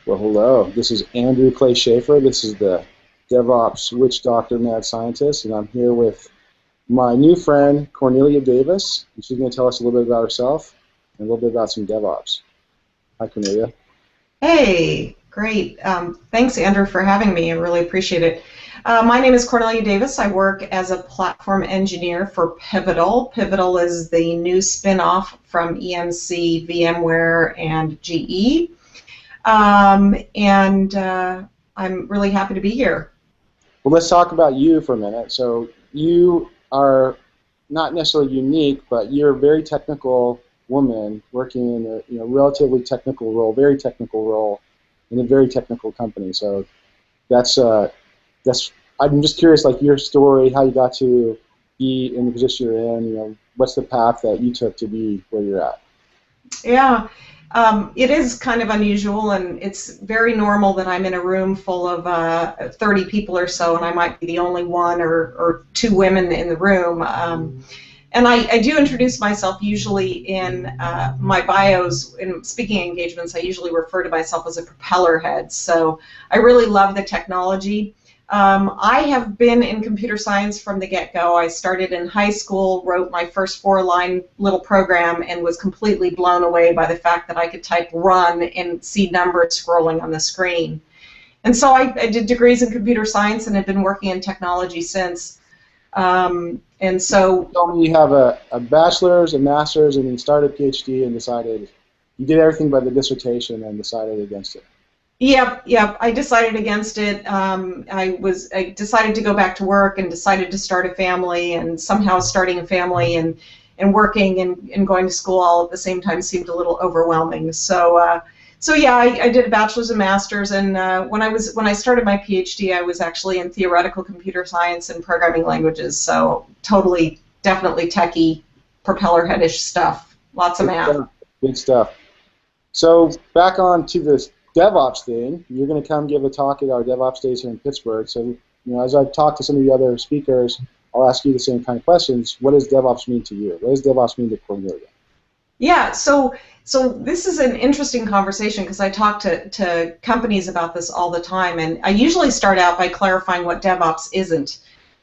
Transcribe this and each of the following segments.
Well, hello. This is Andrew Clay Schaefer. This is the DevOps Witch Doctor Mad Scientist, and I'm here with my new friend, Cornelia Davis. And she's going to tell us a little bit about herself and a little bit about some DevOps. Hi, Cornelia. Hey, great. Thanks, Andrew, for having me. I really appreciate it. My name is Cornelia Davis. I work as a platform engineer for Pivotal. Pivotal is the new spin-off from EMC, VMware, and GE. I'm really happy to be here. Well, let's talk about you for a minute. So you are not necessarily unique, but you're a very technical woman working in a relatively technical role, very technical role in a very technical company. So that's I'm just curious, like your story, how you got to be in the position you're in. What's the path that you took to be where you're at? Yeah, it is kind of unusual, and it's very normal that I'm in a room full of 30 people or so, and I might be the only one or two women in the room. And I do introduce myself usually in my bios. In speaking engagements, I usually refer to myself as a propeller head. So I really love the technology. I have been in computer science from the get-go. I started in high school, wrote my first 4-line little program, and was completely blown away by the fact that I could type run and see numbers scrolling on the screen. And so I did degrees in computer science and have been working in technology since. And so, you told me you have a bachelor's, a master's, and then started a PhD and decided you did everything by the dissertation and decided against it. Yep. I decided against it. I decided to go back to work and decided to start a family, and somehow starting a family and working and going to school all at the same time seemed a little overwhelming. So yeah, I did a bachelor's and master's, and when I started my PhD, I was actually in theoretical computer science and programming languages. So totally, definitely techie, propeller headish stuff. Lots of math. Good stuff. So back on to this DevOps thing. You're going to come give a talk at our DevOps days here in Pittsburgh. So as I've talked to some of the other speakers, I'll ask you the same kind of questions. What does DevOps mean to you? What does DevOps mean to Cornelia? Yeah, so this is an interesting conversation because I talk to companies about this all the time, and I usually start out by clarifying what DevOps isn't,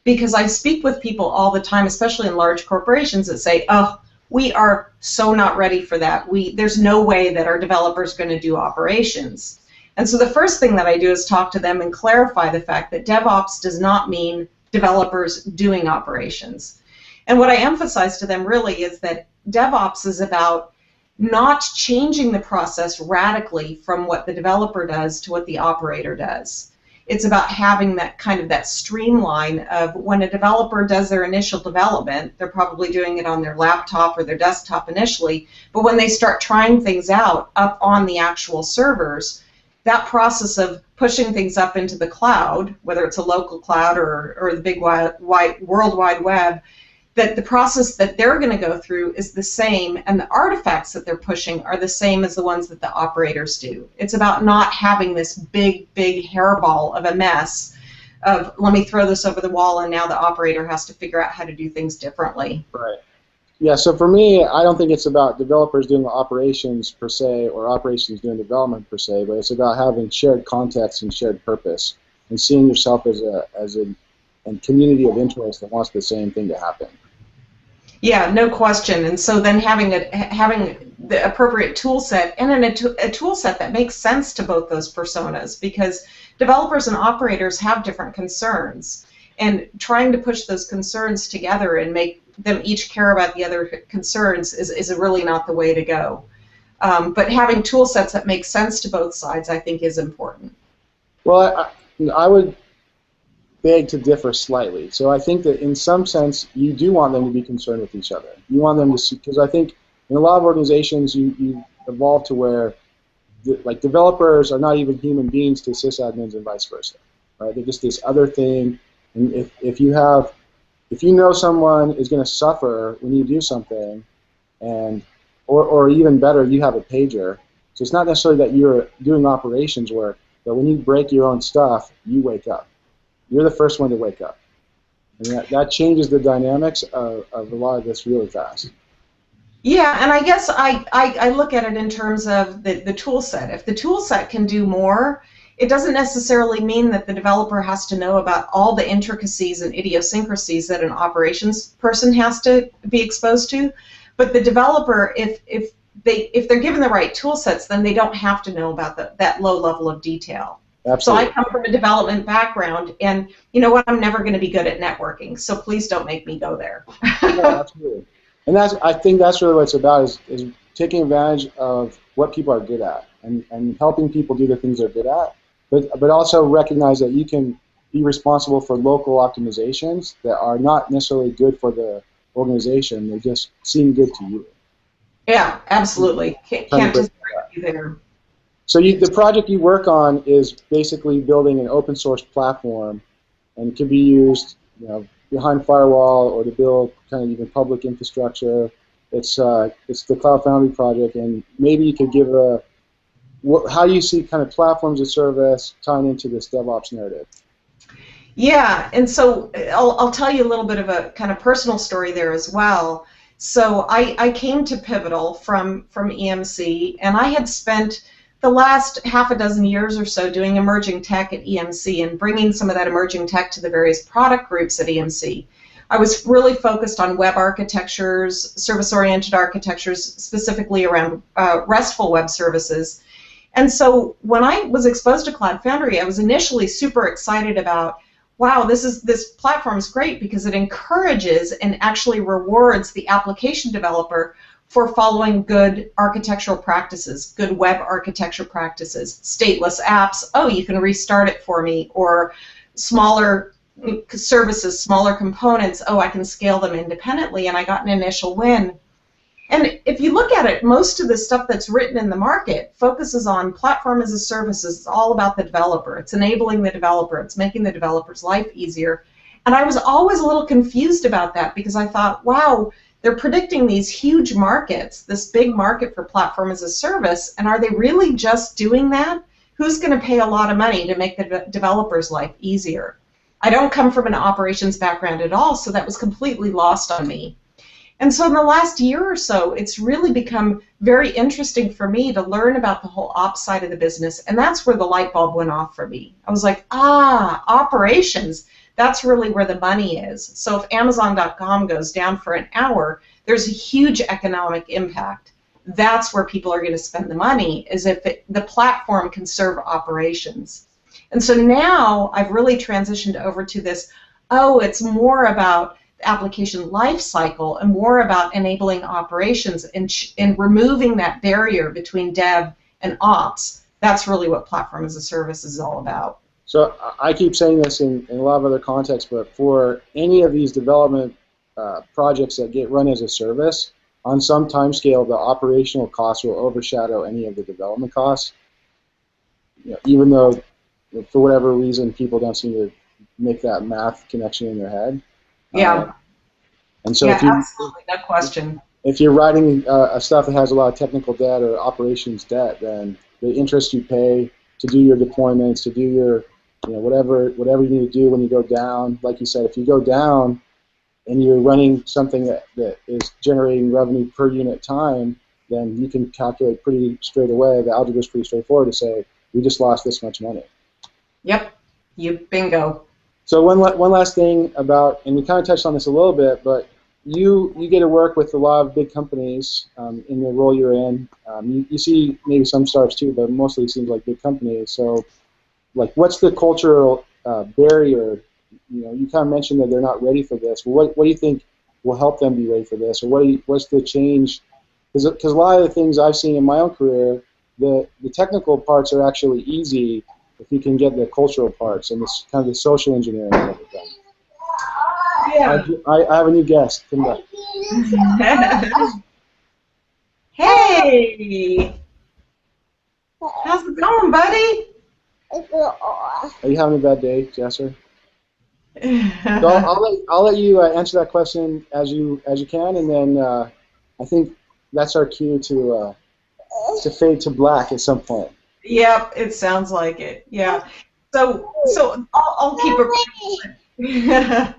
because I speak with people all the time, especially in large corporations, that say, oh, we are so not ready for that. There's no way that our developers are going to do operations. And so the first thing that I do is talk to them and clarify the fact that DevOps does not mean developers doing operations. And what I emphasize to them really is that DevOps is about not changing the process radically from what the developer does to what the operator does. It's about having that streamline of when a developer does their initial development, they're probably doing it on their laptop or their desktop initially, but when they start trying things out up on the actual servers, that process of pushing things up into the cloud, whether it's a local cloud or the big World Wide Web, that the process that they're going to go through is the same, and the artifacts that they're pushing are the same as the ones that the operators do. It's about not having this big hairball of a mess of, let me throw this over the wall, and now the operator has to figure out how to do things differently. Right. Yeah, so for me, I don't think it's about developers doing operations per se or operations doing development per se, but it's about having shared context and shared purpose and seeing yourself as a community of interest that wants the same thing to happen. Yeah, no question. And so then having the appropriate tool set and a tool set that makes sense to both those personas, because developers and operators have different concerns, and trying to push those concerns together and make them each care about the other concerns is really not the way to go. But having tool sets that make sense to both sides, I think, is important. Well, I would beg to differ slightly. So I think that in some sense you do want them to be concerned with each other. You want them to see, because I think in a lot of organizations you evolve to where like developers are not even human beings to sysadmins and vice versa. Right? They're just this other thing. And if you know someone is going to suffer when you do something, and or even better, you have a pager. So it's not necessarily that you're doing operations work, but when you break your own stuff, you wake up. You're the first one to wake up. And that changes the dynamics of a lot of this really fast. Yeah, and I guess I look at it in terms of the tool set. If the tool set can do more, it doesn't necessarily mean that the developer has to know about all the intricacies and idiosyncrasies that an operations person has to be exposed to. But the developer, if they're given the right tool sets, then they don't have to know about that low level of detail. Absolutely. So I come from a development background, and you know what? I'm never going to be good at networking, so please don't make me go there. Yeah, absolutely. And I think that's really what it's about is taking advantage of what people are good at and helping people do the things they're good at, but also recognize that you can be responsible for local optimizations that are not necessarily good for the organization. They just seem good to you. Yeah, absolutely. Can't just be there. So the project you work on is basically building an open source platform, and it can be used, behind firewall or to build kind of even public infrastructure. It's the Cloud Foundry project, and maybe you could give how you see kind of platforms as service tying into this DevOps narrative. Yeah, and so I'll tell you a little bit of a kind of personal story there as well. So I came to Pivotal from EMC, and I had spent the last half a dozen years or so doing emerging tech at EMC and bringing some of that emerging tech to the various product groups at EMC. I was really focused on web architectures, service-oriented architectures, specifically around RESTful web services. And so when I was exposed to Cloud Foundry, I was initially super excited about, wow, this platform is great because it encourages and actually rewards the application developer for following good architectural practices, good web architecture practices, stateless apps, oh, you can restart it for me, or smaller services, smaller components, oh, I can scale them independently, and I got an initial win. And if you look at it, most of the stuff that's written in the market focuses on platform as a service. It's all about the developer. It's enabling the developer. It's making the developer's life easier. And I was always a little confused about that because I thought, wow, they're predicting these huge markets, this big market for platform as a service, and are they really just doing that? Who's going to pay a lot of money to make the developer's life easier? I don't come from an operations background at all, so that was completely lost on me. And so in the last year or so, it's really become very interesting for me to learn about the whole ops side of the business, and that's where the light bulb went off for me. I was like, operations, that's really where the money is. So if Amazon.com goes down for an hour, there's a huge economic impact. That's where people are going to spend the money, is if the platform can serve operations. And so now I've really transitioned over to this, it's more about application life cycle and more about enabling operations and removing that barrier between dev and ops. That's really what platform as a service is all about. So I keep saying this in a lot of other contexts, but for any of these development projects that get run as a service, on some time scale, the operational costs will overshadow any of the development costs. Even though, for whatever reason, people don't seem to make that math connection in their head. Yeah. And so absolutely, no question. If you're writing stuff that has a lot of technical debt or operations debt, then the interest you pay to do your deployments, to do your, whatever you need to do when you go down, like you said, if you go down and you're running something that is generating revenue per unit time, then you can calculate pretty straight away. The algebra is pretty straightforward to say, we just lost this much money. Yep, you bingo. So one last thing about, and we kind of touched on this a little bit, but you get to work with a lot of big companies in the role you're in. You see maybe some startups too, but mostly it seems like big companies. So, like, what's the cultural barrier? You kind of mentioned that they're not ready for this. Well, what do you think will help them be ready for this, or what's the change? Because a lot of the things I've seen in my own career, the technical parts are actually easy if you can get the cultural parts and this kind of the social engineering and everything. Yeah. I have a new guest. Come back. Hey! How's it going, buddy? Are you having a bad day, Jesser? So I'll let you answer that question as you can, and then I think that's our cue to fade to black at some point. Yep, it sounds like it. Yeah. So I'll keep it.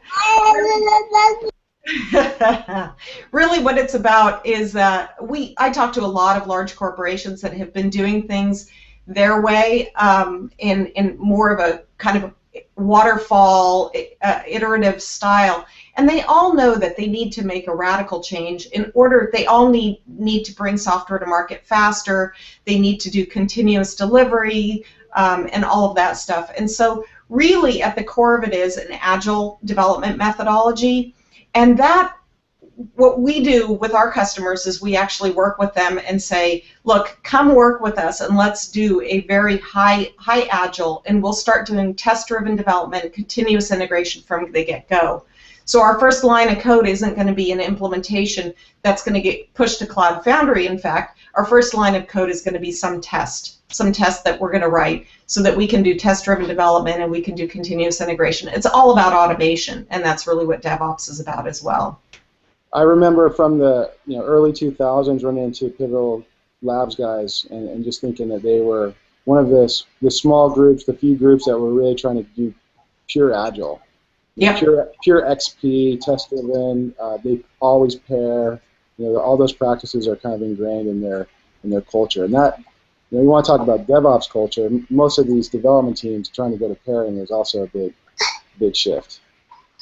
Really, what it's about is I talk to a lot of large corporations that have been doing things their way, in more of a kind of waterfall, iterative style, and they all know that they need to make a radical change in order. They all need to bring software to market faster. They need to do continuous delivery, and all of that stuff. And so, really, at the core of it is an agile development methodology. And that, what we do with our customers is we actually work with them and say, look, come work with us and let's do a very high agile, and we'll start doing test-driven development and continuous integration from the get-go. So our first line of code isn't going to be an implementation that's going to get pushed to Cloud Foundry. In fact, our first line of code is going to be some test that we're going to write so that we can do test-driven development and we can do continuous integration. It's all about automation, and that's really what DevOps is about as well. I remember from the early 2000s running into Pivotal Labs guys and just thinking that they were one of the small groups, the few groups that were really trying to do pure Agile. Yeah. Pure XP, test-driven. They always pair. All those practices are kind of ingrained in their culture, and that. You want to talk about DevOps culture. Most of these development teams trying to go to pairing is also a big shift.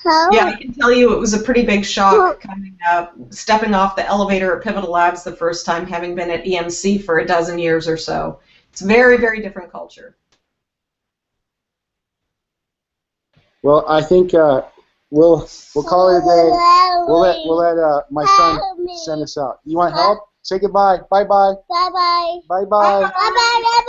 Yeah, I can tell you it was a pretty big shock coming up, stepping off the elevator at Pivotal Labs the first time, having been at EMC for a dozen years or so. It's a very, very different culture. Well, I think we'll call it a day. We'll let my son send us out. You want help? Say goodbye. Bye bye. Bye bye. Bye bye. Bye bye.